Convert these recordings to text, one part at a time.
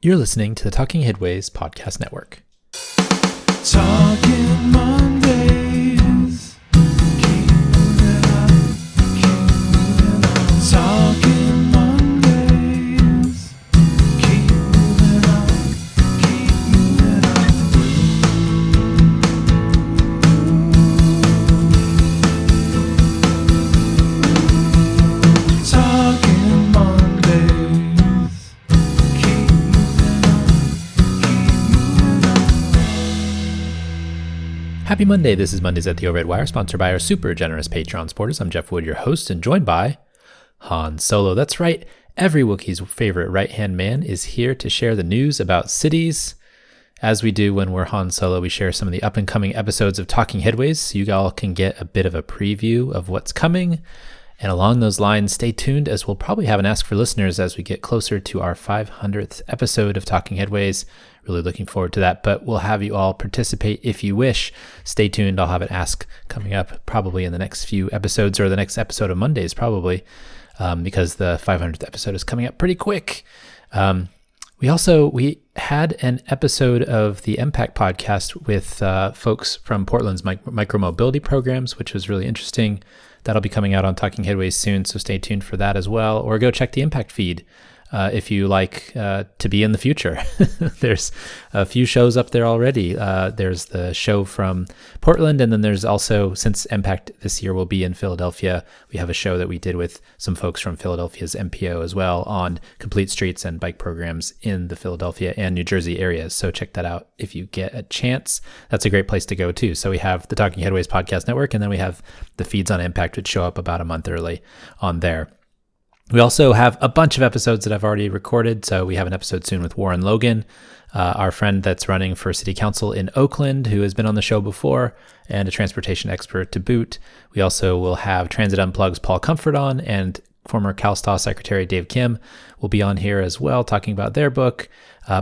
You're listening to the Talking Headways Podcast Network. Talking Mondays. Keep moving on. Keep moving on. Talking Mondays. Keep moving on. Keep moving on. Talking Mondays. Keep moving on. Keep moving on. Happy Monday. This is Mondays at the Red Wire, sponsored by our super generous Patreon supporters. I'm Jeff Wood, your host, and joined by Han Solo. That's right. Every Wookiee's favorite right-hand man is here to share the news about cities. As we do when we're Han Solo, we share some of the up-and-coming episodes of Talking Headways so you all can get a bit of a preview of what's coming. And along those lines, stay tuned as we'll probably have an Ask for Listeners as we get closer to our 500th episode of Talking Headways. Really looking forward to that, but we'll have you all participate if you wish. Stay tuned. I'll have an Ask coming up probably in the next few episodes or the next episode of Mondays probably because the 500th episode is coming up pretty quick. We had an episode of the MPAC podcast with folks from Portland's micromobility programs, which was really interesting. That'll be coming out on Talking Headways soon, so stay tuned for that as well. Or go check the Impact feed if you like to be in the future. There's a few shows up there already. There's the show from Portland, and then there's also, since Impact this year will be in Philadelphia, we have a show that we did with some folks from Philadelphia's MPO as well on complete streets and bike programs in the Philadelphia and New Jersey areas. So check that out if you get a chance. That's a great place to go too. So we have the Talking Headways Podcast Network, and then we have the feeds on Impact, which show up about a month early on there. We also have a bunch of episodes that I've already recorded. So we have an episode soon with Warren Logan, our friend that's running for city council in Oakland, who has been on the show before and a transportation expert to boot. We also will have Transit Unplugged's Paul Comfort on, and former CalSTA Secretary Dave Kim will be on here as well, talking about their book.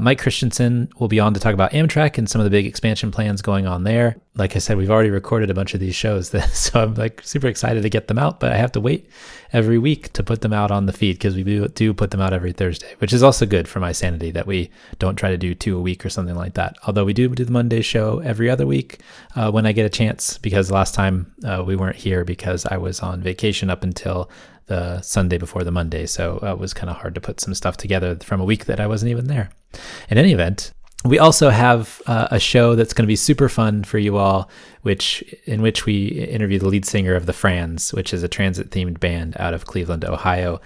Mike Christensen will be on to talk about Amtrak and some of the big expansion plans going on there. Like I said, we've already recorded a bunch of these shows, so I'm super excited to get them out, but I have to wait every week to put them out on the feed because we do put them out every Thursday, which is also good for my sanity that we don't try to do 2 a week or something like that. Although we do the Monday show every other week when I get a chance, because last time we weren't here because I was on vacation up until the Sunday before the Monday. So it was kind of hard to put some stuff together from a week that I wasn't even there. In any event, we also have a show that's going to be super fun for you all, in which we interview the lead singer of the Frans, which is a transit-themed band out of Cleveland, Ohio.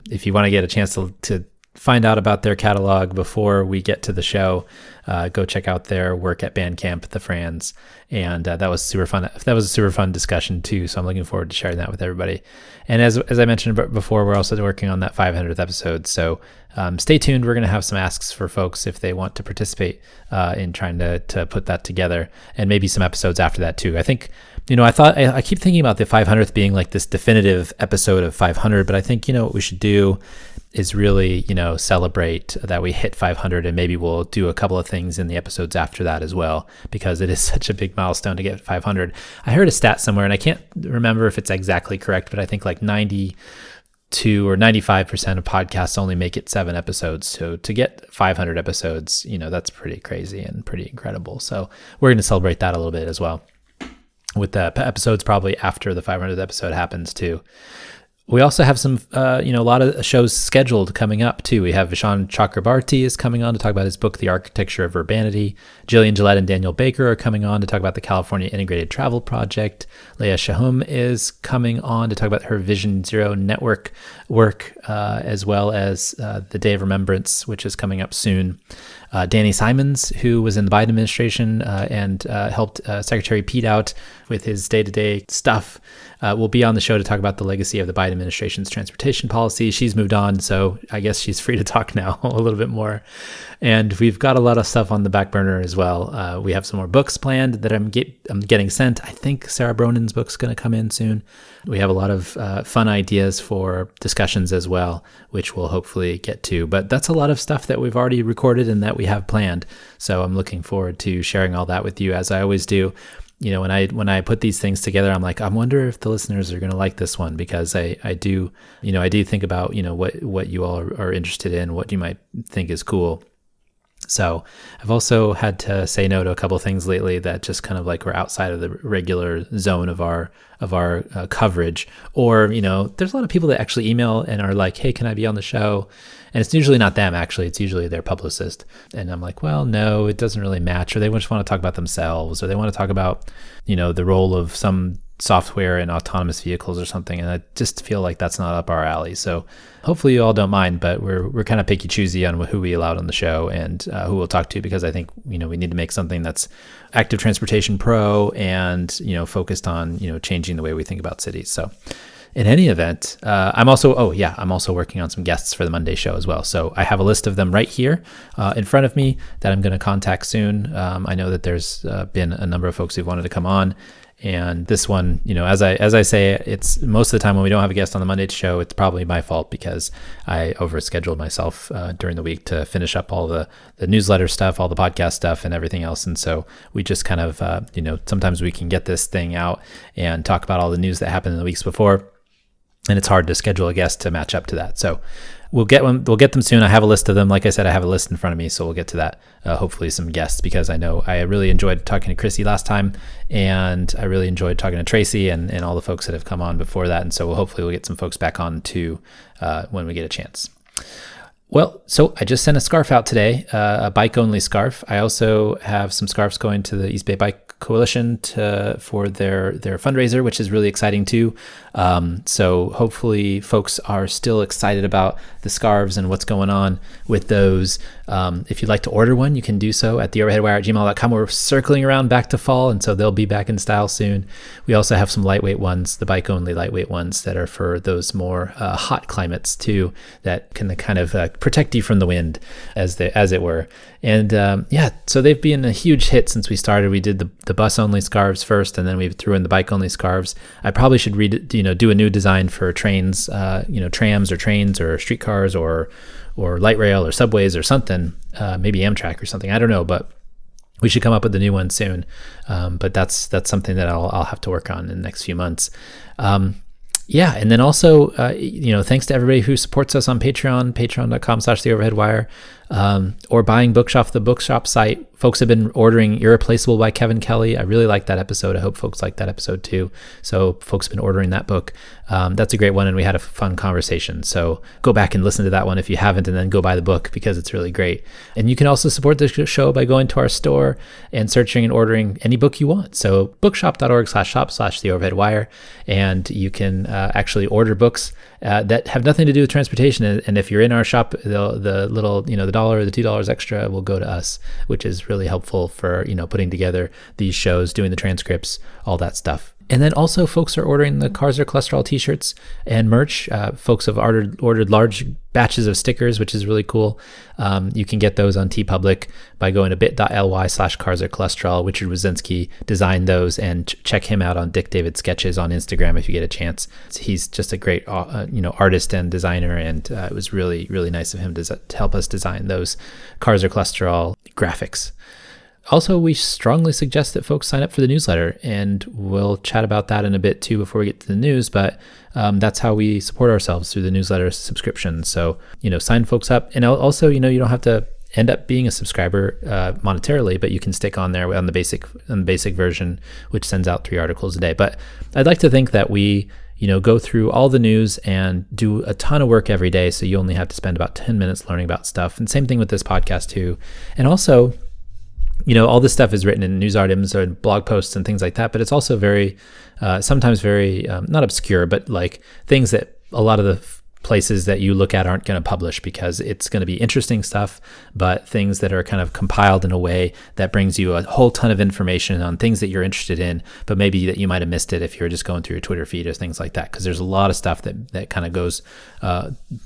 If you want to get a chance to find out about their catalog before we get to the show, go check out their work at Bandcamp, The Frans. And that was super fun. That was a super fun discussion too. So I'm looking forward to sharing that with everybody. And as I mentioned before, we're also working on that 500th episode. So stay tuned. We're going to have some asks for folks if they want to participate in trying to put that together, and maybe some episodes after that too. I think, I keep thinking about the 500th being like this definitive episode of 500, but I think, what we should do is really, celebrate that we hit 500, and maybe we'll do a couple of things in the episodes after that as well, because it is such a big milestone to get 500. I heard a stat somewhere, and I can't remember if it's exactly correct, but I think like 92 or 95% of podcasts only make it 7 episodes. So to get 500 episodes, that's pretty crazy and pretty incredible. So we're going to celebrate that a little bit as well, with the episodes probably after the 500th episode happens too. We also have some, a lot of shows scheduled coming up too. We have Vishon Chakrabarti is coming on to talk about his book, The Architecture of Urbanity. Jillian Gillette and Daniel Baker are coming on to talk about the California Integrated Travel Project. Leah Shahum is coming on to talk about her Vision Zero network work, as well as the Day of Remembrance, which is coming up soon. Danny Simons, who was in the Biden administration and helped Secretary Pete out with his day-to-day stuff, will be on the show to talk about the legacy of the Biden administration's transportation policy. She's moved on, so I guess she's free to talk now a little bit more. And we've got a lot of stuff on the back burner as well. We have some more books planned that I'm getting sent. I think Sarah Bronin's book's going to come in soon. We have a lot of fun ideas for discussions as well, which we'll hopefully get to. But that's a lot of stuff that we've already recorded and that we have planned. So I'm looking forward to sharing all that with you, as I always do. When I put these things together, I'm like, I wonder if the listeners are going to like this one, because I do think about, what you all are interested in, what you might think is cool. So I've also had to say no to a couple of things lately that just kind of like were outside of the regular zone of our coverage. Or, there's a lot of people that actually email and are like, hey, can I be on the show? And it's usually not them, actually. It's usually their publicist. And I'm like, well, no, it doesn't really match. Or they just want to talk about themselves, or they want to talk about, the role of some software in autonomous vehicles or something. And I just feel like that's not up our alley. So hopefully you all don't mind, but we're kind of picky choosy on who we allowed on the show and who we'll talk to, because I think, we need to make something that's active transportation pro and, focused on, changing the way we think about cities. So in any event, I'm also working on some guests for the Monday show as well. So I have a list of them right here in front of me that I'm going to contact soon. I know that there's been a number of folks who've wanted to come on. And this one, as I say, it's most of the time when we don't have a guest on the Monday show, it's probably my fault because I overscheduled myself during the week to finish up all the newsletter stuff, all the podcast stuff, and everything else. And so we just kind of, sometimes we can get this thing out and talk about all the news that happened in the weeks before, and it's hard to schedule a guest to match up to that. So we'll get them soon. I have a list of them. Like I said, I have a list in front of me, so we'll get to that. Hopefully some guests, because I know I really enjoyed talking to Chrissy last time, and I really enjoyed talking to Tracy and all the folks that have come on before that. And so hopefully we'll get some folks back on too when we get a chance. Well, so I just sent a scarf out today, a bike-only scarf. I also have some scarves going to the East Bay Bike Coalition for their fundraiser, which is really exciting too. So hopefully folks are still excited about the scarves and what's going on with those. If you'd like to order one, you can do so at theoverheadwire@gmail.com. We're circling around back to fall, and so they'll be back in style soon. We also have some lightweight ones, the bike-only lightweight ones that are for those more hot climates too, that can kind of protect you from the wind, as it were. And so they've been a huge hit since we started. We did the bus-only scarves first, and then we threw in the bike-only scarves. I probably should do a new design for trains, trams or trains or streetcars or light rail or subways or something, maybe Amtrak or something. I don't know, but we should come up with a new one soon. But that's something that I'll have to work on in the next few months. And then also, thanks to everybody who supports us on Patreon, patreon.com/theoverheadwire, or buying books off the bookshop site. Folks have been ordering Irreplaceable by Kevin Kelly. I really like that episode. I hope folks like that episode too. So folks have been ordering that book. That's a great one, and we had a fun conversation. So go back and listen to that one if you haven't, and then go buy the book because it's really great. And you can also support the show by going to our store and searching and ordering any book you want. So bookshop.org/shop/theoverheadwire, and you can actually order books that have nothing to do with transportation. And if you're in our shop, the little, the $1 or the $2 extra will go to us, which is really helpful for, putting together these shows, doing the transcripts, all that stuff. And then also folks are ordering the Cars Are Cholesterol t-shirts and merch. Folks have ordered large batches of stickers, which is really cool. You can get those on TeePublic by going to bit.ly/CarsAreCholesterol. Richard Wazinski designed those, and check him out on Dick David Sketches on Instagram if you get a chance. He's just a great artist and designer, and it was really, really nice of him to help us design those Cars Are Cholesterol graphics. Also, we strongly suggest that folks sign up for the newsletter, and we'll chat about that in a bit too before we get to the news, but that's how we support ourselves, through the newsletter subscription. So, sign folks up. And also, you don't have to end up being a subscriber monetarily, but you can stick on there on the basic version, which sends out 3 articles a day. But I'd like to think that we go through all the news and do a ton of work every day, so you only have to spend about 10 minutes learning about stuff. And same thing with this podcast too. And also, all this stuff is written in news articles or blog posts and things like that, but it's also very, sometimes very, not obscure, but like things that a lot of the places that you look at aren't going to publish, because it's going to be interesting stuff, but things that are kind of compiled in a way that brings you a whole ton of information on things that you're interested in, but maybe that you might have missed it if you're just going through your Twitter feed or things like that. Because there's a lot of stuff that kind of goes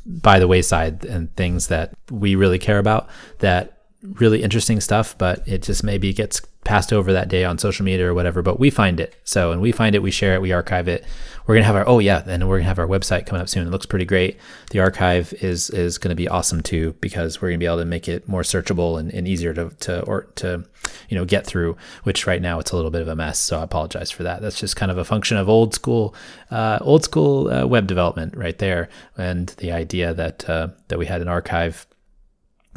by the wayside, and things that we really care about, that really interesting stuff, but it just maybe gets passed over that day on social media or whatever, but we find it. So, and we find it, we share it, we archive it. We're going to have our website coming up soon. It looks pretty great. The archive is going to be awesome too, because we're going to be able to make it more searchable and easier to get through, which right now it's a little bit of a mess. So I apologize for that. That's just kind of a function of old school web development right there. And the idea that we had an archive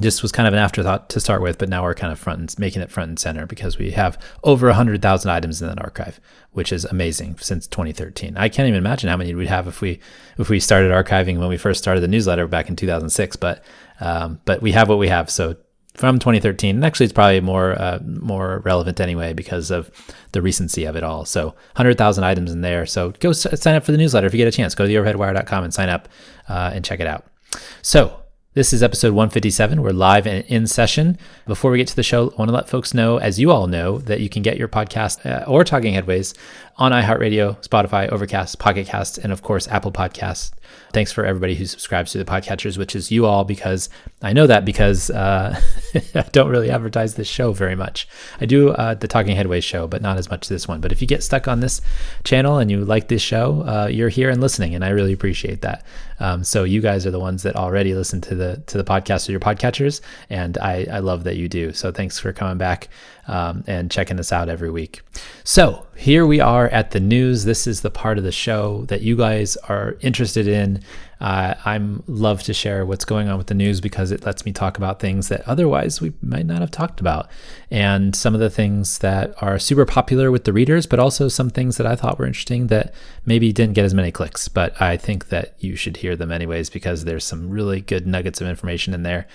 Just was kind of an afterthought to start with, but now we're kind of making it front and center because we have over 100,000 items in that archive, which is amazing since 2013. I can't even imagine how many we'd have if we started archiving when we first started the newsletter back in 2006. But we have what we have. So from 2013, and actually it's probably more relevant anyway because of the recency of it all. So 100,000 items in there. So go sign up for the newsletter if you get a chance. Go to theoverheadwire.com and sign up and check it out. So this is episode 157. We're live and in session. Before we get to the show, I want to let folks know, as you all know, that you can get your podcast or Talking Headways on iHeartRadio, Spotify, Overcast, Pocket Cast, and of course, Apple Podcasts. Thanks for everybody who subscribes to the podcatchers, which is you all, because I know that because I don't really advertise this show very much. I do the Talking Headways show, but not as much this one. But if you get stuck on this channel and you like this show, you're here and listening, and I really appreciate that. So you guys are the ones that already listen to the podcast or your podcatchers, and I love that you do. So thanks for coming back and checking us out every week. So here we are at the news. This is the part of the show that you guys are interested in. I'm love to share what's going on with the news because it lets me talk about things that otherwise we might not have talked about, and some of the things that are super popular with the readers, but also some things that I thought were interesting that maybe didn't get as many clicks, but I think that you should hear them anyways because there's some really good nuggets of information in there.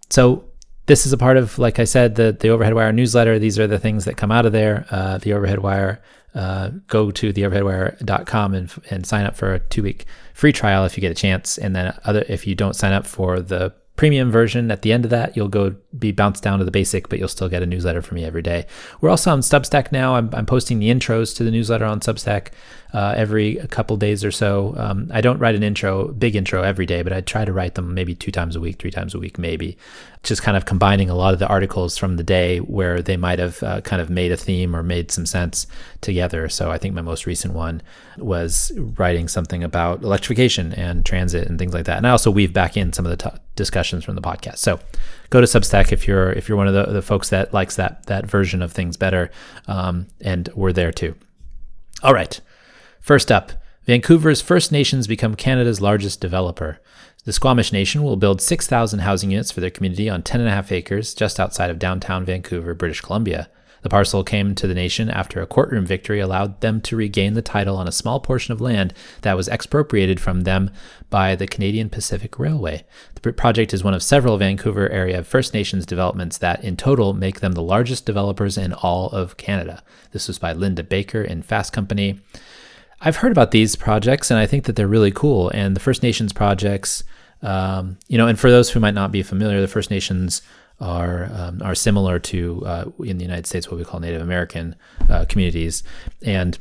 So this is a part of, like I said, the Overhead Wire newsletter. These are the things that come out of there. The Overhead Wire, go to theoverheadwire.com and sign up for a 2-week free trial if you get a chance. And then if you don't sign up for the premium version, at the end of that, you'll be bounced down to the basic, but you'll still get a newsletter from me every day. We're also on Substack now. I'm posting the intros to the newsletter on Substack every couple days or so. I don't write an big intro every day, but I try to write them maybe 2 times a week, 3 times a week, maybe. Just kind of combining a lot of the articles from the day where they might have kind of made a theme or made some sense together. So I think my most recent one was writing something about electrification and transit and things like that. And I also weave back in some of the discussions from the podcast. So go to Substack if you're one of the folks that likes that version of things better. And we're there too. All right. First up, Vancouver's First Nations become Canada's largest developer. The Squamish Nation will build 6,000 housing units for their community on 10.5 acres just outside of downtown Vancouver, British Columbia. The parcel came to the nation after a courtroom victory allowed them to regain the title on a small portion of land that was expropriated from them by the Canadian Pacific Railway. The project is one of several Vancouver area First Nations developments that in total make them the largest developers in all of Canada. This was by Linda Baker in Fast Company. I've heard about these projects, and I think that they're really cool. And the First Nations projects, and for those who might not be familiar, the First Nations are similar to in the United States what we call Native American communities. And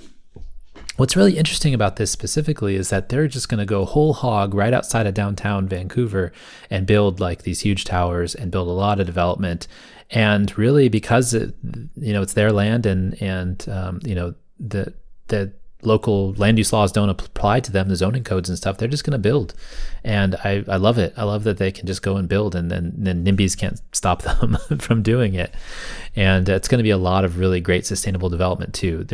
what's really interesting about this specifically is that they're just going to go whole hog right outside of downtown Vancouver and build like these huge towers and build a lot of development. And really, because it's their land and the local land use laws don't apply to them, the zoning codes and stuff, they're just going to build. And I love it. I love that they can just go and build, and then NIMBYs can't stop them from doing it. And it's going to be a lot of really great sustainable development too.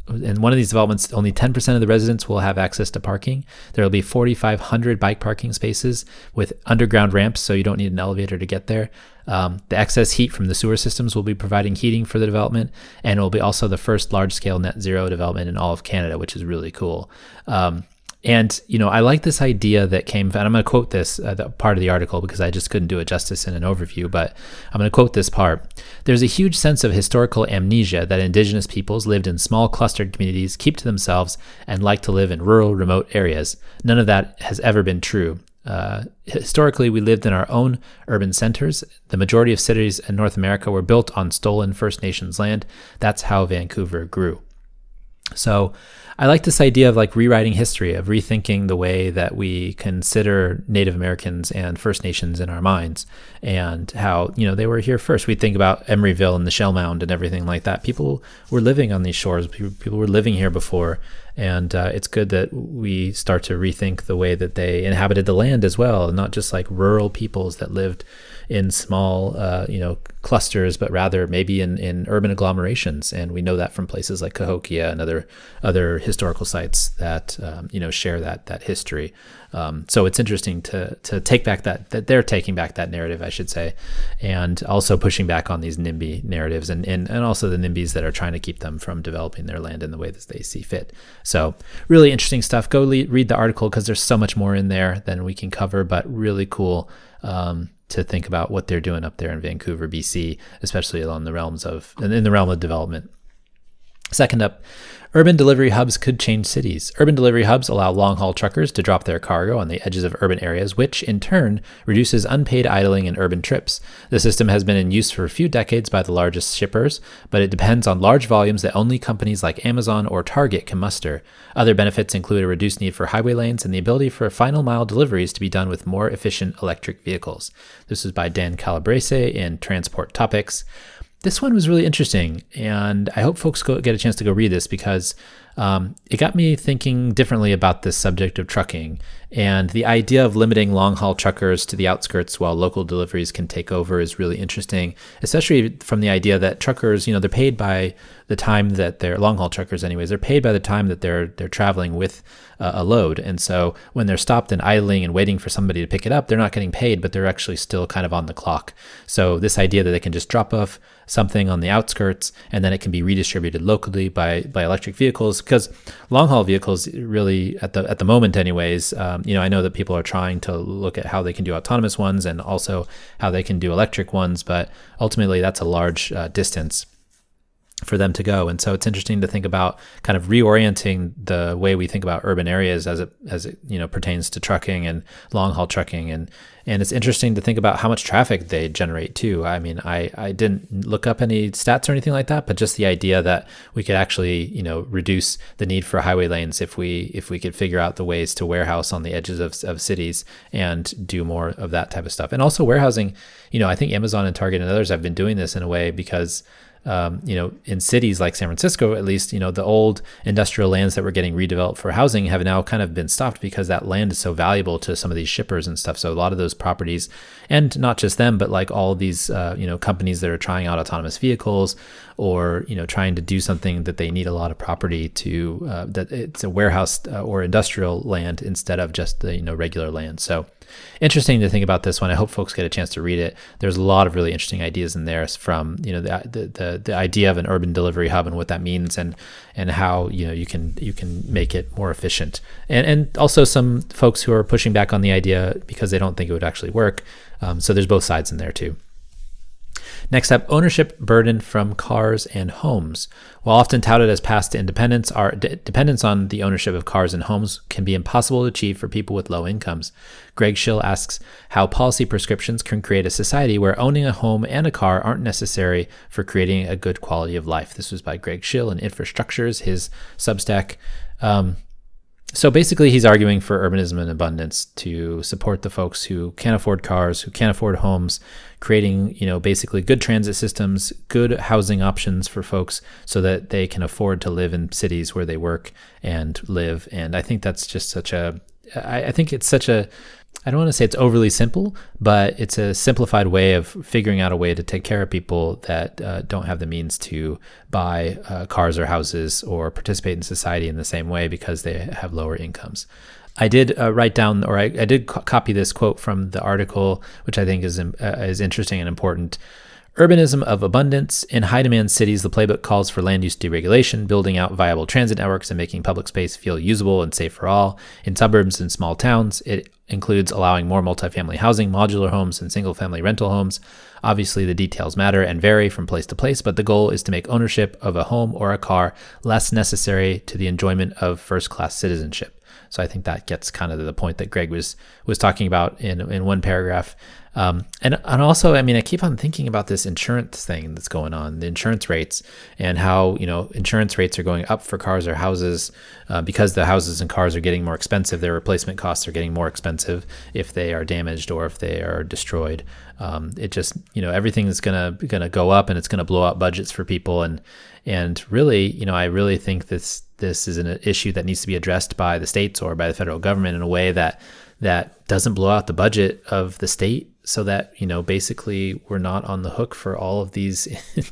In one of these developments, only 10% of the residents will have access to parking. There will be 4,500 bike parking spaces with underground ramps, so you don't need an elevator to get there. The excess heat from the sewer systems will be providing heating for the development, and it will be also the first large-scale net zero development in all of Canada, which is really cool. I like this idea that came, and I'm going to quote this part of the article because I just couldn't do it justice in an overview, but I'm going to quote this part. There's a huge sense of historical amnesia that Indigenous peoples lived in small clustered communities, keep to themselves, and like to live in rural, remote areas. None of that has ever been true. Historically, we lived in our own urban centers. The majority of cities in North America were built on stolen First Nations land. That's how Vancouver grew. So I like this idea of like rewriting history, of rethinking the way that we consider Native Americans and First Nations in our minds, and how, they were here first. We think about Emeryville and the Shell Mound and everything like that. People were living on these shores. People were living here before. And it's good that we start to rethink the way that they inhabited the land as well, not just like rural peoples that lived in small, clusters, but rather maybe in urban agglomerations. And we know that from places like Cahokia and other historical sites that share that history. So it's interesting to take back that they're taking back that narrative, I should say, and also pushing back on these NIMBY narratives and also the NIMBYs that are trying to keep them from developing their land in the way that they see fit. So really interesting stuff. Go read the article because there's so much more in there than we can cover, but really cool to think about what they're doing up there in Vancouver, BC, especially in the realm of development. Second up, urban delivery hubs could change cities. Urban delivery hubs allow long-haul truckers to drop their cargo on the edges of urban areas, which in turn reduces unpaid idling in urban trips. The system has been in use for a few decades by the largest shippers, but it depends on large volumes that only companies like Amazon or Target can muster. Other benefits include a reduced need for highway lanes and the ability for final mile deliveries to be done with more efficient electric vehicles. This is by Dan Calabrese in Transport Topics. This one was really interesting, and I hope folks get a chance to go read this because it got me thinking differently about this subject of trucking. And the idea of limiting long-haul truckers to the outskirts while local deliveries can take over is really interesting, especially from the idea that truckers, they're paid by the time that they're long-haul truckers anyways. They're paid by the time that they're traveling with a load. And so when they're stopped and idling and waiting for somebody to pick it up, they're not getting paid, but they're actually still kind of on the clock. So this idea that they can just drop off something on the outskirts and then it can be redistributed locally by electric vehicles, because long-haul vehicles really at the moment anyways, I know that people are trying to look at how they can do autonomous ones and also how they can do electric ones, but ultimately that's a large distance for them to go. And so it's interesting to think about kind of reorienting the way we think about urban areas as it pertains to trucking and long haul trucking. And it's interesting to think about how much traffic they generate too. I mean, I didn't look up any stats or anything like that, but just the idea that we could actually, reduce the need for highway lanes if we could figure out the ways to warehouse on the edges of cities and do more of that type of stuff. And also warehousing, I think Amazon and Target and others have been doing this in a way because in cities like San Francisco, at least, the old industrial lands that were getting redeveloped for housing have now kind of been stopped because that land is so valuable to some of these shippers and stuff. So a lot of those properties, and not just them, but like all of these, companies that are trying out autonomous vehicles or, trying to do something that they need a lot of property to, that it's a warehouse or industrial land instead of just the, regular land. So interesting to think about this one. I hope folks get a chance to read it. There's a lot of really interesting ideas in there from, the idea of an urban delivery hub and what that means and how, you can make it more efficient. And also some folks who are pushing back on the idea because they don't think it would actually work. So there's both sides in there too. Next up, ownership burden from cars and homes. While often touted as paths to independence, our dependence on the ownership of cars and homes can be impossible to achieve for people with low incomes. Greg Schill asks how policy prescriptions can create a society where owning a home and a car aren't necessary for creating a good quality of life. This was by Greg Schill in Infrastructures, his Substack. So basically, he's arguing for urbanism and abundance to support the folks who can't afford cars, who can't afford homes, creating, basically good transit systems, good housing options for folks so that they can afford to live in cities where they work and live. And I think that's just I don't want to say it's overly simple, but it's a simplified way of figuring out a way to take care of people that don't have the means to buy cars or houses or participate in society in the same way because they have lower incomes. I did write down, or I did copy this quote from the article, which I think is interesting and important. Urbanism of abundance. In high-demand cities, the playbook calls for land use deregulation, building out viable transit networks, and making public space feel usable and safe for all. In suburbs and small towns, it includes allowing more multifamily housing, modular homes, and single-family rental homes. Obviously, the details matter and vary from place to place, but the goal is to make ownership of a home or a car less necessary to the enjoyment of first-class citizenship. So I think that gets kind of to the point that Greg was talking about in one paragraph. And also, I keep on thinking about this insurance thing that's going on, the insurance rates, and how, insurance rates are going up for cars or houses because the houses and cars are getting more expensive. Their replacement costs are getting more expensive if they are damaged or if they are destroyed. It just, everything is gonna go up, and it's gonna blow up budgets for people. And really, I really think this is an issue that needs to be addressed by the states or by the federal government in a way that doesn't blow out the budget of the state so that, basically we're not on the hook for all of these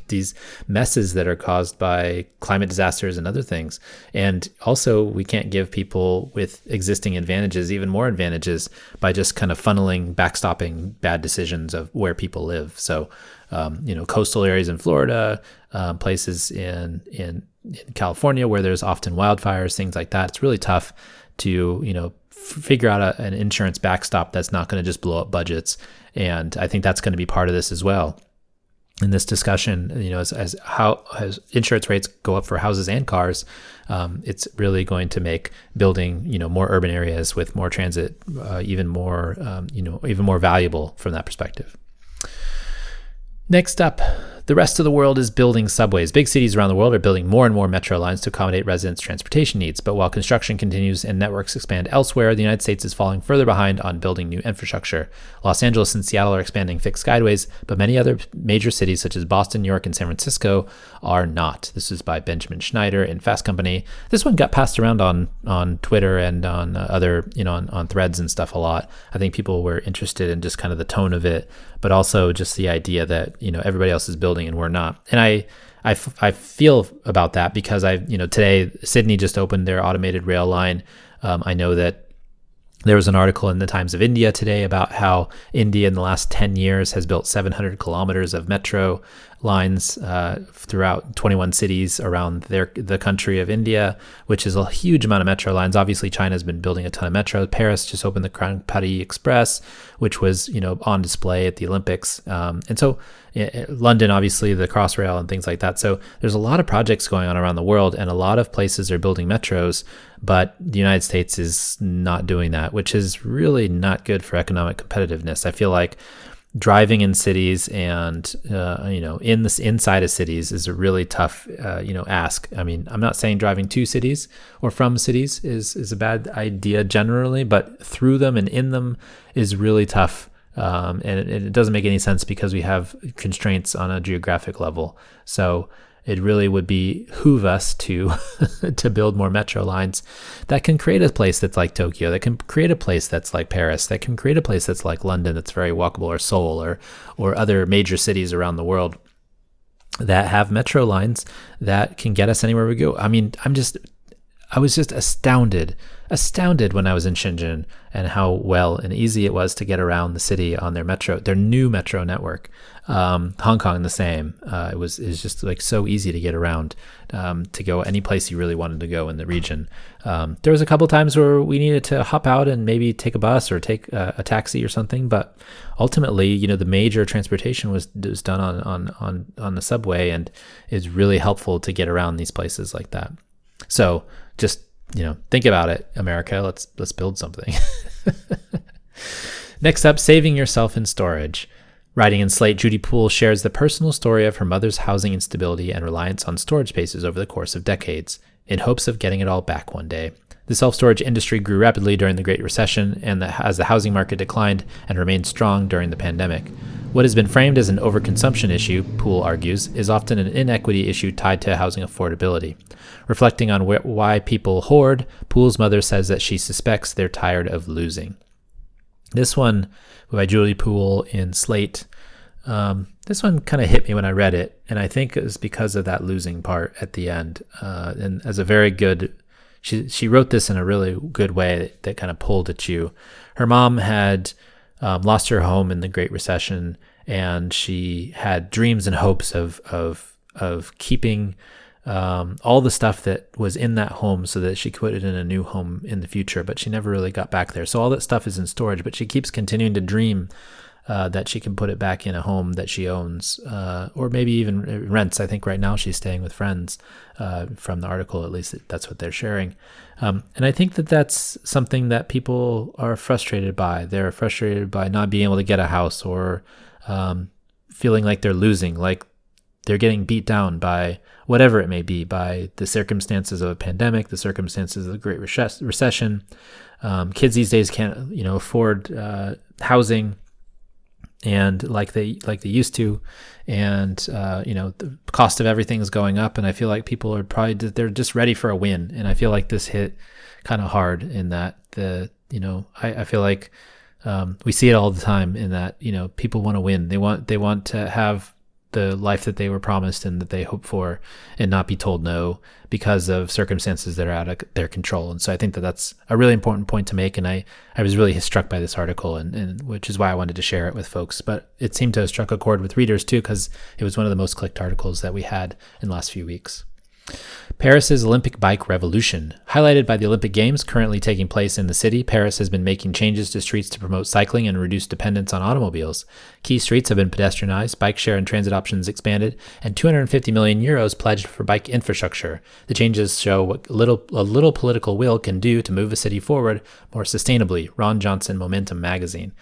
these messes that are caused by climate disasters and other things. And also, we can't give people with existing advantages even more advantages by just kind of funneling, backstopping bad decisions of where people live. So, coastal areas in Florida, places in California where there's often wildfires, things like that. It's really tough to, figure out an insurance backstop that's not going to just blow up budgets. And I think that's going to be part of this as well. In this discussion, as insurance rates go up for houses and cars, it's really going to make building, more urban areas with more transit, even more valuable from that perspective. Next up, the rest of the world is building subways. Big cities around the world are building more and more metro lines to accommodate residents' transportation needs. But while construction continues and networks expand elsewhere, the United States is falling further behind on building new infrastructure. Los Angeles and Seattle are expanding fixed guideways, but many other major cities such as Boston, New York, and San Francisco are not. This is by Benjamin Schneider in Fast Company. This one got passed around on Twitter and on other, on threads and stuff a lot. I think people were interested in just kind of the tone of it, but also just the idea that, everybody else is building and we're not. And I feel about that because today Sydney just opened their automated rail line. I know that there was an article in the Times of India today about how India in the last 10 years has built 700 kilometers of metro lines throughout 21 cities around the country of India, which is a huge amount of metro lines. Obviously, China's been building a ton of metro. Paris just opened the Grand Paris Express, which was on display at the Olympics. And so London, obviously, the Crossrail and things like that. So there's a lot of projects going on around the world, and a lot of places are building metros, but the United States is not doing that, which is really not good for economic competitiveness. I feel like driving in cities and inside of cities is a really tough ask. I mean, I'm not saying driving to cities or from cities is a bad idea generally, but through them and in them is really tough. And it doesn't make any sense because we have constraints on a geographic level. So it really would behoove us to to build more metro lines that can create a place that's like Tokyo, that can create a place that's like Paris, that can create a place that's like London, that's very walkable, or Seoul, or other major cities around the world that have metro lines that can get us anywhere we go. I mean, I was just astounded when I was in Shenzhen and how well and easy it was to get around the city on their new metro network. Hong Kong, the same. It's just like so easy to get around, to go any place you really wanted to go in the region. There was a couple times where we needed to hop out and maybe take a bus or take a taxi or something, but ultimately, the major transportation was done on the subway, and is really helpful to get around these places like that. So just, think about it, America. Let's build something. Next up, saving yourself in storage. Writing in Slate, Judy Poole shares the personal story of her mother's housing instability and reliance on storage spaces over the course of decades, in hopes of getting it all back one day. The self-storage industry grew rapidly during the Great Recession, and as the housing market declined and remained strong during the pandemic. What has been framed as an overconsumption issue, Poole argues, is often an inequity issue tied to housing affordability. Reflecting on why people hoard, Poole's mother says that she suspects they're tired of losing. This one, by Judy Poole in Slate, this one kind of hit me when I read it, and I think it was because of that losing part at the end. And as a very good, she wrote this in a really good way that kind of pulled at you. Her mom had lost her home in the Great Recession, and she had dreams and hopes of keeping all the stuff that was in that home so that she could put it in a new home in the future, but she never really got back there. So all that stuff is in storage, but she keeps continuing to dream that she can put it back in a home that she owns, or maybe even rents. I think right now she's staying with friends, from the article, at least that's what they're sharing. And I think that that's something that people are frustrated by. They're frustrated by not being able to get a house, or feeling like they're losing, like they're getting beat down by whatever it may be, by the circumstances of a pandemic, the circumstances of the Great Recession. Kids these days can't, afford housing and like they used to, and the cost of everything is going up, and I feel like people are they're just ready for a win. And I feel like this hit kind of hard in that I feel like We see it all the time in that, people want to win. They want to have the life that they were promised and that they hope for, and not be told no because of circumstances that are out of their control. And so I think that that's a really important point to make. And I was really struck by this article, and which is why I wanted to share it with folks. But it seemed to have struck a chord with readers too, because it was one of the most clicked articles that we had in the last few weeks. Paris's Olympic bike revolution. Highlighted by the Olympic Games currently taking place in the city, Paris has been making changes to streets to promote cycling and reduce dependence on automobiles. Key streets have been pedestrianized, bike share and transit options expanded, and 250 million euros pledged for bike infrastructure. The changes show what a little political will can do to move a city forward more sustainably. Ron Johnson, Momentum magazine.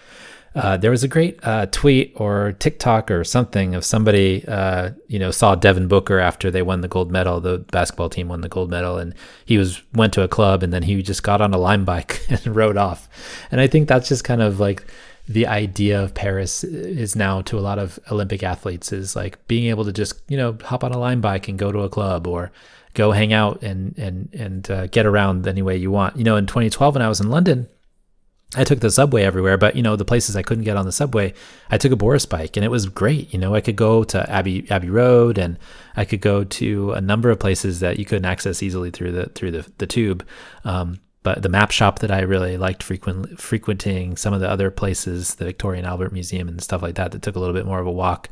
There was a great tweet or TikTok or something of somebody, saw Devin Booker after they won the gold medal. The basketball team won the gold medal, and he went to a club, and then he just got on a Lime bike and rode off. And I think that's just kind of like the idea of Paris is now to a lot of Olympic athletes, is like being able to just, hop on a Lime bike and go to a club, or go hang out and get around any way you want. In 2012 when I was in London, I took the subway everywhere, but the places I couldn't get on the subway, I took a Boris bike, and it was great. I could go to Abbey Road, and I could go to a number of places that you couldn't access easily through the tube. But the map shop that I really liked frequenting, some of the other places, the Victoria and Albert Museum and stuff like that took a little bit more of a walk.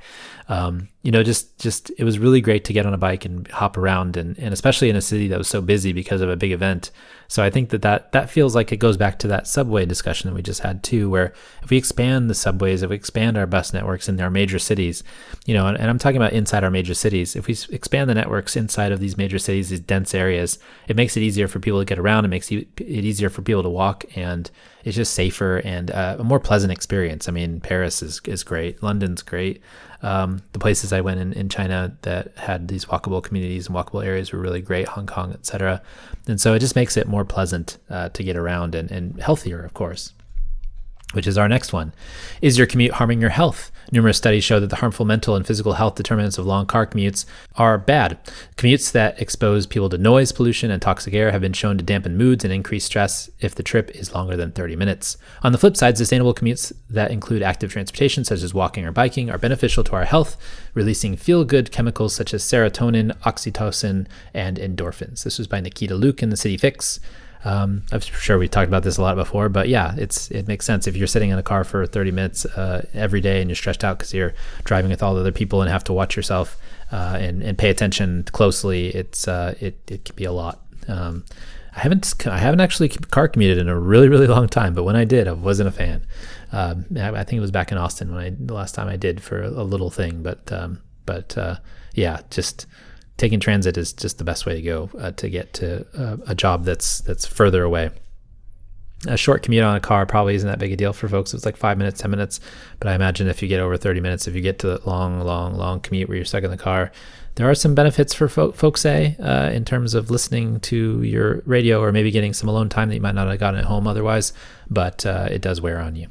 Just it was really great to get on a bike and hop around, and especially in a city that was so busy because of a big event. So I think that feels like it goes back to that subway discussion that we just had too, where if we expand the subways, if we expand our bus networks in our major cities, and I'm talking about inside our major cities, if we expand the networks inside of these major cities, these dense areas, it makes it easier for people to get around. It makes it easier for people to walk, and it's just safer and a more pleasant experience. I mean, Paris is great. London's great. The places I went in China that had these walkable communities and walkable areas were really great, Hong Kong, etc. And so it just makes it more pleasant to get around, and healthier, of course. Which is our next one. Is your commute harming your health? Numerous studies show that the harmful mental and physical health determinants of long car commutes are bad. Commutes that expose people to noise, pollution, and toxic air have been shown to dampen moods and increase stress if the trip is longer than 30 minutes. On the flip side, sustainable commutes that include active transportation, such as walking or biking, are beneficial to our health, releasing feel-good chemicals such as serotonin, oxytocin, and endorphins. This was by Nikita Luke in the City Fix. I'm sure we talked about this a lot before, but yeah, it makes sense. If you're sitting in a car for 30 minutes every day and you're stressed out because you're driving with all the other people and have to watch yourself and pay attention closely, it can be a lot. I haven't actually car commuted in a really, really long time, but when I did, I wasn't a fan. I think it was back in Austin the last time I did for a little thing, but yeah, just taking transit is just the best way to go to get to a job that's further away. A short commute on a car probably isn't that big a deal for folks. It's like 5 minutes, 10 minutes. But I imagine if you get over 30 minutes, if you get to the long commute where you're stuck in the car, there are some benefits for folks, in terms of listening to your radio or maybe getting some alone time that you might not have gotten at home otherwise. But it does wear on you.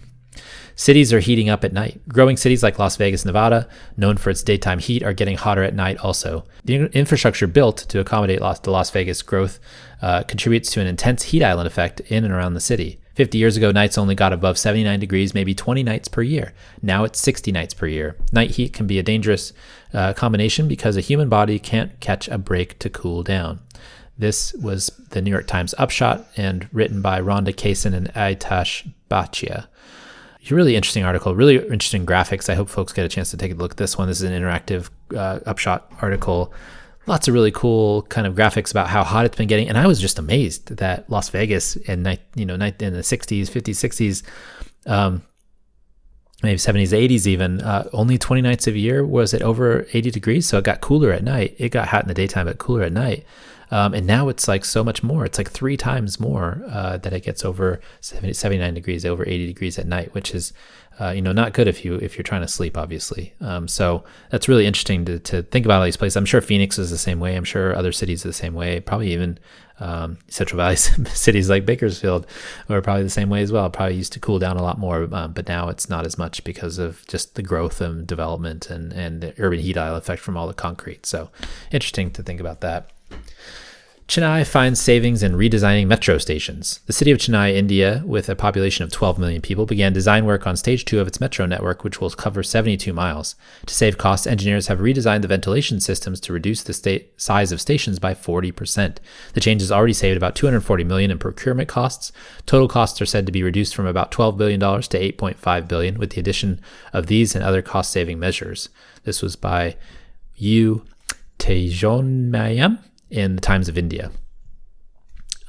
Cities are heating up at night. Growing cities like Las Vegas, Nevada, known for its daytime heat, are getting hotter at night also. The infrastructure built to accommodate the Las Vegas growth contributes to an intense heat island effect in and around the city. 50 years ago, nights only got above 79 degrees, maybe 20 nights per year. Now it's 60 nights per year. Night heat can be a dangerous combination because a human body can't catch a break to cool down. This was the New York Times Upshot and written by Rhonda Kaysen and Aitash Bhatia. Really interesting article, really interesting graphics. I hope folks get a chance to take a look at this one. This is an interactive Upshot article. Lots of really cool kind of graphics about how hot it's been getting. And I was just amazed that Las Vegas in the 60s, 50s, 60s, maybe 70s, 80s even, only 20 nights of a year was it over 80 degrees. So it got cooler at night. It got hot in the daytime, but cooler at night. And now it's like so much more. It's like 3 times more that it gets over 79 degrees, over 80 degrees at night, which is, not good if you're trying to sleep, obviously. So that's really interesting to think about all these places. I'm sure Phoenix is the same way. I'm sure other cities are the same way. Probably even Central Valley cities like Bakersfield are probably the same way as well. Probably used to cool down a lot more, but now it's not as much because of just the growth and development and the urban heat island effect from all the concrete. So interesting to think about that. Chennai finds savings in redesigning metro stations. The city of Chennai, India, with a population of 12 million people, began design work on stage 2 of its metro network, which will cover 72 miles. To save costs, engineers have redesigned the ventilation systems to reduce the size of stations by 40%. The change has already saved about $240 million in procurement costs. Total costs are said to be reduced from about $12 billion to $8.5 billion with the addition of these and other cost-saving measures. This was by Tejonmayam in the Times of India.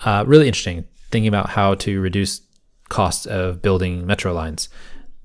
Really interesting, thinking about how to reduce costs of building metro lines.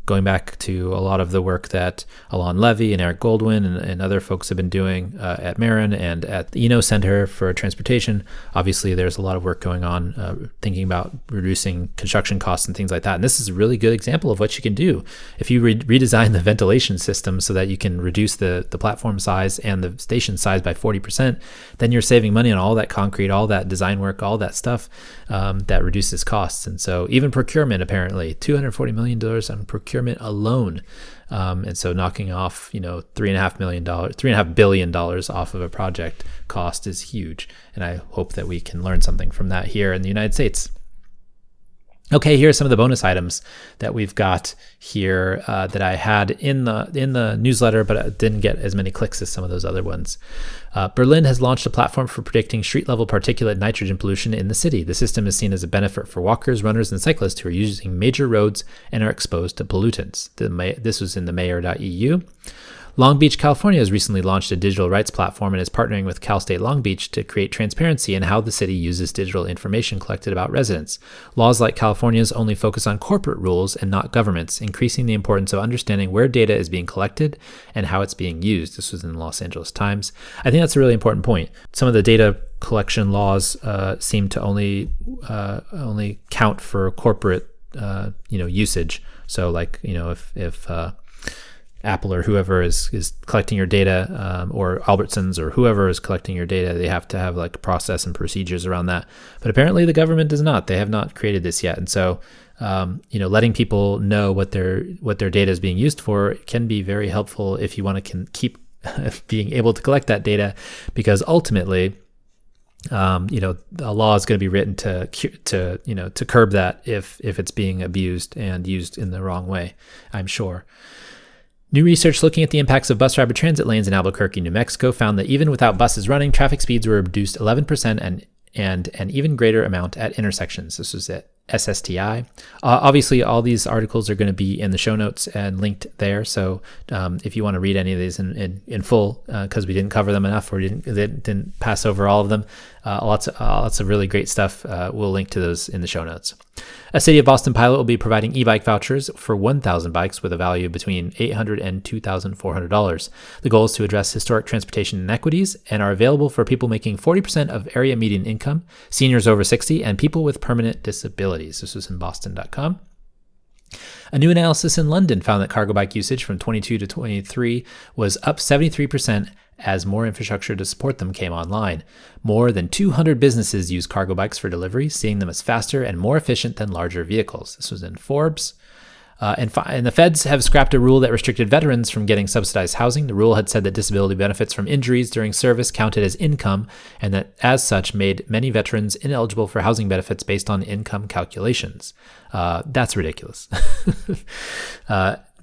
Going back to a lot of the work that Alon Levy and Eric Goldwyn and other folks have been doing at Marin and at the Eno Center for Transportation. Obviously, there's a lot of work going on thinking about reducing construction costs and things like that. And this is a really good example of what you can do. If you redesign the ventilation system so that you can reduce the platform size and the station size by 40%, then you're saving money on all that concrete, all that design work, all that stuff that reduces costs. And so even procurement, apparently, $240 million on procurement alone. And so knocking off, $3.5 billion off of a project cost is huge. And I hope that we can learn something from that here in the United States. Okay, here are some of the bonus items that we've got here that I had in the newsletter, but I didn't get as many clicks as some of those other ones. Berlin has launched a platform for predicting street-level particulate nitrogen pollution in the city. The system is seen as a benefit for walkers, runners, and cyclists who are using major roads and are exposed to pollutants. This was in TheMayor.eu. Long Beach, California has recently launched a digital rights platform and is partnering with Cal State Long Beach to create transparency in how the city uses digital information collected about residents. Laws like California's only focus on corporate rules and not governments, increasing the importance of understanding where data is being collected and how it's being used. This was in the Los Angeles Times. I think that's a really important point. Some of the data collection laws seem to only count for corporate usage. So like, if Apple or whoever is collecting your data, or Albertsons or whoever is collecting your data, they have to have like a process and procedures around that. But apparently the government does not. They have not created this yet. And so, letting people know what their data is being used for can be very helpful if you want to keep being able to collect that data, because ultimately, a law is going to be written to curb that if it's being abused and used in the wrong way, I'm sure. New research looking at the impacts of bus rapid transit lanes in Albuquerque, New Mexico, found that even without buses running, traffic speeds were reduced 11% and an even greater amount at intersections. This was at SSTI. Obviously, all these articles are going to be in the show notes and linked there. So if you want to read any of these in full, because we didn't cover them enough or didn't pass over all of them, lots of really great stuff. We'll link to those in the show notes. A City of Boston pilot will be providing e-bike vouchers for 1,000 bikes with a value between $800 and $2,400. The goal is to address historic transportation inequities and are available for people making 40% of area median income, seniors over 60, and people with permanent disabilities. This was in Boston.com. A new analysis in London found that cargo bike usage from 22 to 23 was up 73% as more infrastructure to support them came online. More than 200 businesses use cargo bikes for delivery, seeing them as faster and more efficient than larger vehicles. This was in Forbes. And the feds have scrapped a rule that restricted veterans from getting subsidized housing. The rule had said that disability benefits from injuries during service counted as income, and that as such made many veterans ineligible for housing benefits based on income calculations. That's ridiculous.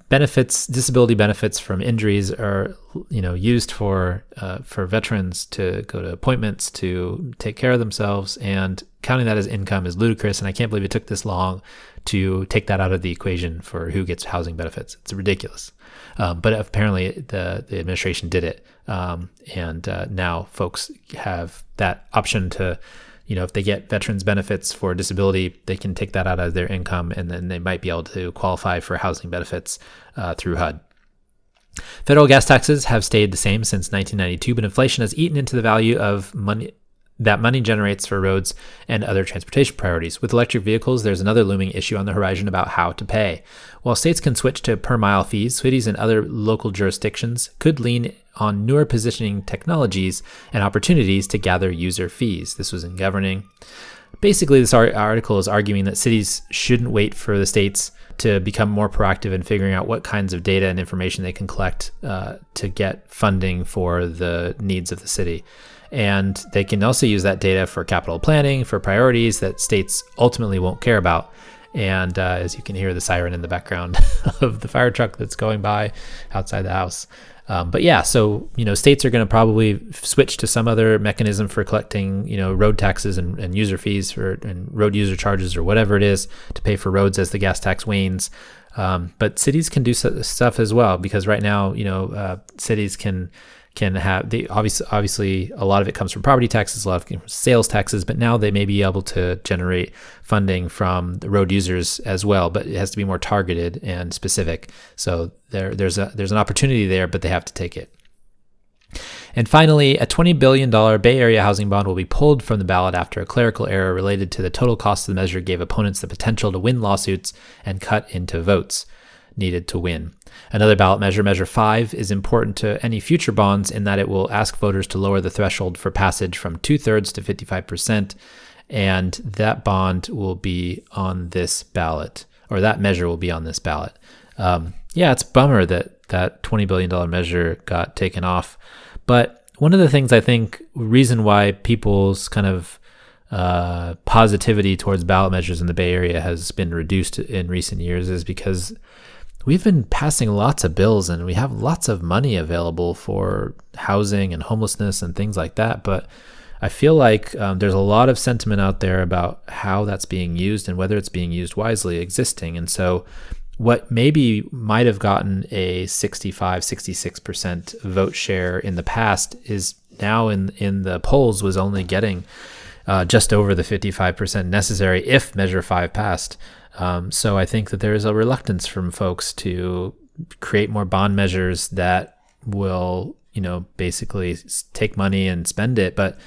Disability benefits from injuries are, used for veterans to go to appointments, to take care of themselves, and counting that as income is ludicrous. And I can't believe it took this long to take that out of the equation for who gets housing benefits. It's ridiculous. But apparently the administration did it. And now folks have that option to, if they get veterans benefits for disability, they can take that out of their income, and then they might be able to qualify for housing benefits through HUD. Federal gas taxes have stayed the same since 1992, but inflation has eaten into the value of money generates for roads and other transportation priorities. With electric vehicles, there's another looming issue on the horizon about how to pay. While states can switch to per-mile fees, cities and other local jurisdictions could lean on newer positioning technologies and opportunities to gather user fees. This was in Governing. Basically, this article is arguing that cities shouldn't wait for the states to become more proactive in figuring out what kinds of data and information they can collect to get funding for the needs of the city. And they can also use that data for capital planning, for priorities that states ultimately won't care about. And as you can hear the siren in the background of the fire truck that's going by outside the house. But yeah, so, states are going to probably switch to some other mechanism for collecting, road taxes and user fees and road user charges or whatever it is to pay for roads as the gas tax wanes. But cities can do stuff as well, because right now, cities can have obviously a lot of it comes from property taxes, a lot of it comes from sales taxes, but now they may be able to generate funding from the road users as well, but it has to be more targeted and specific. So there's an opportunity there, but they have to take it. And finally, a $20 billion Bay Area housing bond will be pulled from the ballot after a clerical error related to the total cost of the measure gave opponents the potential to win lawsuits and cut into votes needed to win. Another ballot measure, Measure 5, is important to any future bonds in that it will ask voters to lower the threshold for passage from 2/3 to 55%, and that bond will be on this ballot, or that measure will be on this ballot. It's a bummer that $20 billion measure got taken off, but one of the things I think, reason why people's kind of positivity towards ballot measures in the Bay Area has been reduced in recent years is because we've been passing lots of bills and we have lots of money available for housing and homelessness and things like that. But I feel like there's a lot of sentiment out there about how that's being used and whether it's being used wisely existing. And so what maybe might have gotten a 65-66% vote share in the past is now in the polls was only getting just over the 55% necessary if Measure 5 passed. So I think that there is a reluctance from folks to create more bond measures that will, basically take money and spend it. But,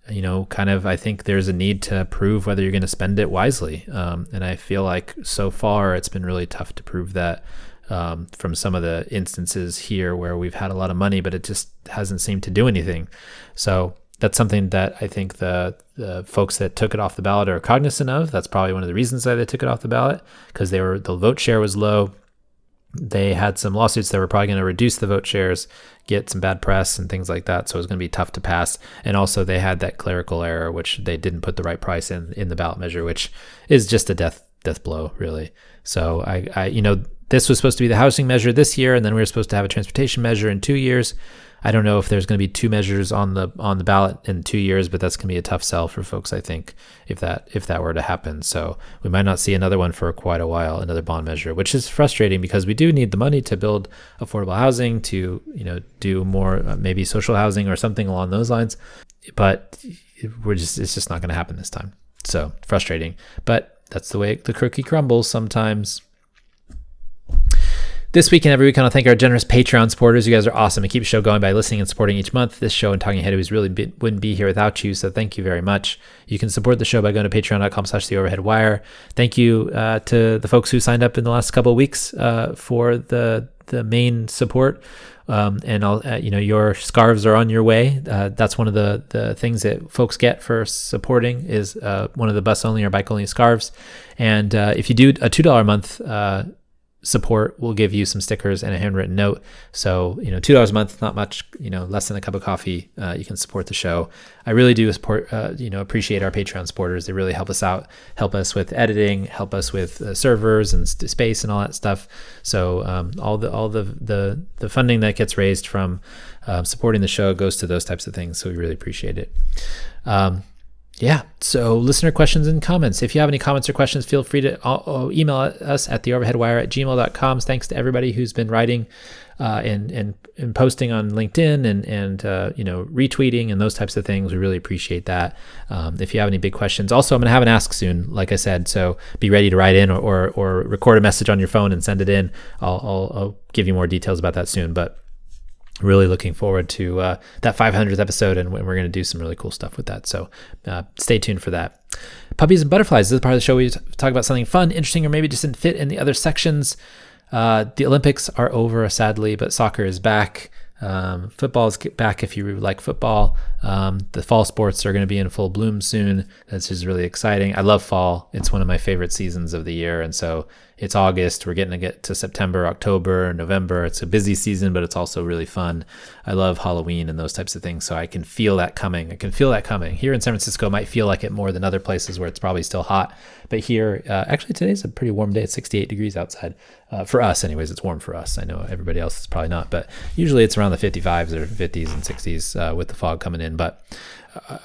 I think there's a need to prove whether you're going to spend it wisely. And I feel like so far it's been really tough to prove that from some of the instances here where we've had a lot of money, but it just hasn't seemed to do anything. So that's something that I think the folks that took it off the ballot are cognizant of. That's probably one of the reasons that they took it off the ballot, because the vote share was low. They had some lawsuits that were probably going to reduce the vote shares, get some bad press and things like that. So it was going to be tough to pass. And also they had that clerical error, which they didn't put the right price in the ballot measure, which is just a death blow, really. So I this was supposed to be the housing measure this year, and then we were supposed to have a transportation measure in 2 years. I don't know if there's going to be two measures on the ballot in 2 years, but that's going to be a tough sell for folks, I think, if that were to happen. So we might not see another one for quite a while, another bond measure, which is frustrating because we do need the money to build affordable housing, to do more maybe social housing or something along those lines. But it's just not going to happen this time. So frustrating, but that's the way the cookie crumbles sometimes. This week and every week, I want to thank our generous Patreon supporters. You guys are awesome and keep the show going by listening and supporting each month. This show and Talking Head wouldn't be here without you, so thank you very much. You can support the show by going to patreon.com/theoverheadwire. Thank you to the folks who signed up in the last couple of weeks for the main support. And I'll, your scarves are on your way. That's one of the things that folks get for supporting is one of the bus only or bike only scarves. And if you do a $2 a month support, we'll give you some stickers and a handwritten note. So, $2 a month, not much, less than a cup of coffee. You can support the show. I really do appreciate our Patreon supporters. They really help us out, help us with editing, help us with servers and space and all that stuff. So all the funding that gets raised from supporting the show goes to those types of things. So we really appreciate it. So listener questions and comments. If you have any comments or questions, feel free to email us at theoverheadwire@gmail.com. Thanks to everybody who's been writing and posting on LinkedIn and retweeting and those types of things. We really appreciate that. If you have any big questions, also I'm going to have an ask soon, like I said, so be ready to write in or record a message on your phone and send it in. I'll give you more details about that soon, but really looking forward to that 500th episode, and we're going to do some really cool stuff with that. So stay tuned for that. Puppies and Butterflies. This is part of the show we talk about something fun, interesting, or maybe just didn't fit in the other sections. The Olympics are over, sadly, but soccer is back. Football is back if you like football. The fall sports are going to be in full bloom soon. That's just really exciting. I love fall. It's one of my favorite seasons of the year, and so it's August. We're getting to get to September, October, November. It's a busy season, but it's also really fun. I love Halloween and those types of things. So I can feel that coming. Here in San Francisco, it might feel like it more than other places where it's probably still hot. But here, actually today's a pretty warm day. It's 68 degrees outside. For us anyways, it's warm for us. I know everybody else is probably not, but usually it's around the 55s or 50s and 60s with the fog coming in. But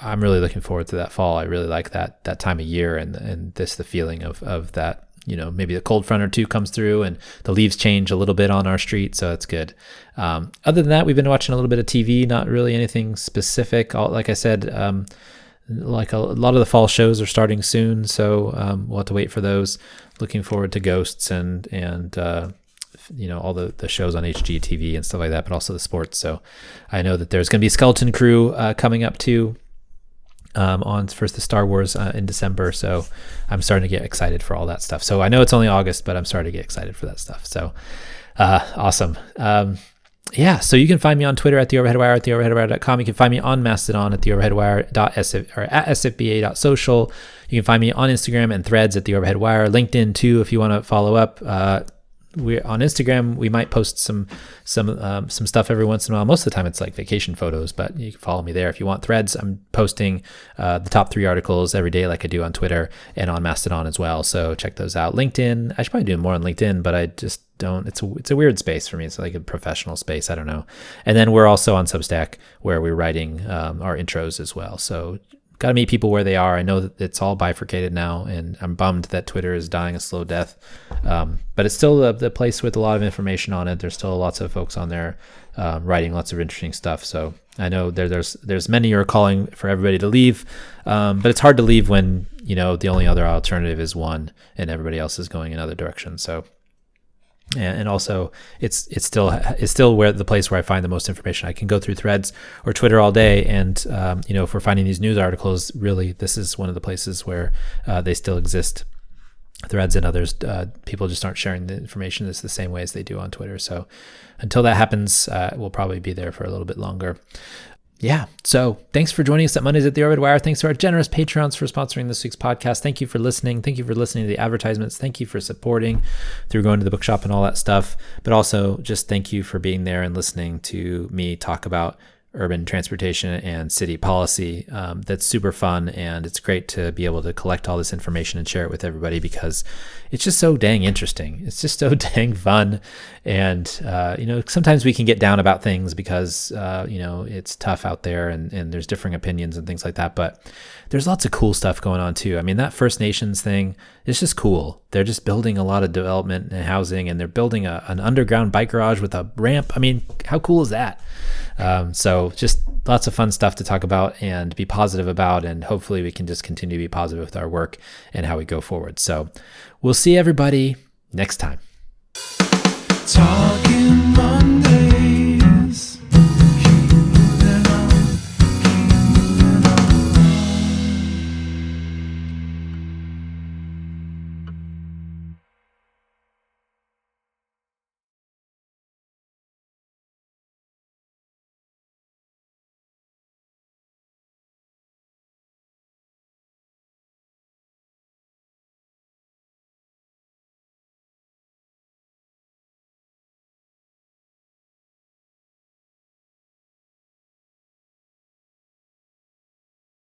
I'm really looking forward to that fall. I really like that time of year and the feeling of that. Maybe a cold front or two comes through and the leaves change a little bit on our street. So it's good. Other than that, we've been watching a little bit of TV, not really anything specific. Like I said, like a lot of the fall shows are starting soon. So we'll have to wait for those. Looking forward to Ghosts and all the shows on HGTV and stuff like that, but also the sports. So I know that there's going to be Skeleton Crew coming up too. On first the Star Wars in December, so I'm starting to get excited for all that stuff. So I know it's only August, but I'm starting to get excited for that stuff. So awesome. So you can find me on Twitter at The Overhead Wire, at theoverheadwire.com. You can find me on Mastodon at theoverheadwire.sf or at sfba.social. You can find me on Instagram and Threads at The Overhead Wire. LinkedIn too, if you want to follow up. We're on Instagram. We might post some stuff every once in a while. Most of the time it's like vacation photos, but you can follow me there if you want. Threads, I'm posting the top 3 articles every day like I do on Twitter and on Mastodon as well. So check those out. LinkedIn, I should probably do more on LinkedIn, but I just don't. It's a weird space for me. It's like a professional space. I don't know. And then we're also on Substack where we're writing our intros as well. So got to meet people where they are. I know that it's all bifurcated now, and I'm bummed that Twitter is dying a slow death. But it's still the place with a lot of information on it. There's still lots of folks on there writing lots of interesting stuff. So I know there's many who are calling for everybody to leave, but it's hard to leave when the only other alternative is one, and everybody else is going in other directions. So. And also it's still where the place where I find the most information. I can go through Threads or Twitter all day, and if we're finding these news articles, really this is one of the places where they still exist. Threads and others, people just aren't sharing the information the same way as they do on Twitter. So until that happens, we'll probably be there for a little bit longer. Yeah. So thanks for joining us at Mondays at the Overhead Wire. Thanks to our generous Patreons for sponsoring this week's podcast. Thank you for listening. Thank you for listening to the advertisements. Thank you for supporting through going to the bookshop and all that stuff. But also just thank you for being there and listening to me talk about urban transportation and city policy. That's super fun, and it's great to be able to collect all this information and share it with everybody because it's just so dang interesting. It's just so dang fun. And sometimes we can get down about things because it's tough out there and there's differing opinions and things like that, but there's lots of cool stuff going on too. I mean, that First Nations thing is just cool. They're just building a lot of development and housing, and they're building an underground bike garage with a ramp. I mean, how cool is that? So just lots of fun stuff to talk about and be positive about, and hopefully we can just continue to be positive with our work and how we go forward. So we'll see everybody next time. Talk